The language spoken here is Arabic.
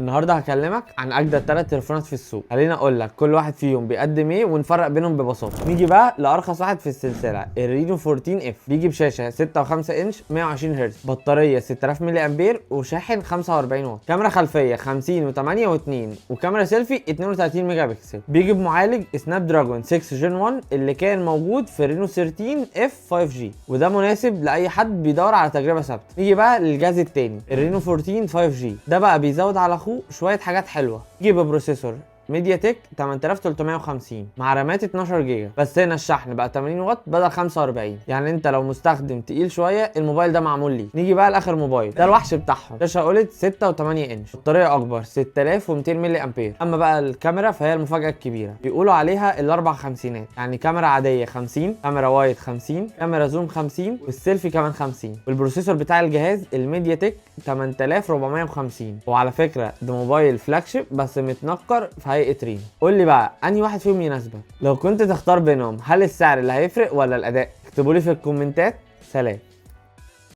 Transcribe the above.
النهارده هكلمك عن اجدد 3 تليفونات في السوق. خليني اقول لك كل واحد فيهم بيقدم ايه ونفرق بينهم ببساطه. نيجي بقى لارخص واحد في السلسله، الرينو 14 اف. بيجي بشاشه 6.5 انش 120 هرتز، بطاريه 6000 ملي امبير، وشاحن 45 واط. كاميرا خلفيه 50 و8 و2، وكاميرا سيلفي 32 ميجا بكسل. بيجي بمعالج سناب دراجون 6 جين 1 اللي كان موجود في الرينو 13 اف 5G، وده مناسب لاي حد بيدور على تجربه ثابته. نيجي بقى للجهاز التاني، الرينو 14 5G. ده بقى بيزود على اخوه شويه حاجات حلوه. يجي ببروسيسور ميديا تك 8350 مع رامات 12 جيجا، بس هنا الشحن بقى 80 واط بدل 45، يعني انت لو مستخدم تقيل شويه الموبايل ده معمول ليه. نيجي بقى لاخر موبايل، ده الوحش بتاعهم، شاشه اوليد 6 و8 انش، بطاريه اكبر 6200 ملي امبير. اما بقى الكاميرا فهي المفاجاه الكبيره، بيقولوا عليها الاربع خمسينات، يعني كاميرا عاديه 50، كاميرا وايد 50، كاميرا زوم 50، والسيلفي كمان 50. والبروسيسور بتاع الجهاز الميديا تك 8450. وعلى فكره ده موبايل فلاج شيب بس متنكر في هيئه رينو. قول لي بقى انهي واحد فيهم يناسبك؟ لو كنت تختار بينهم، هل السعر اللي هيفرق ولا الاداء؟ اكتبوا لي في الكومنتات. سلام.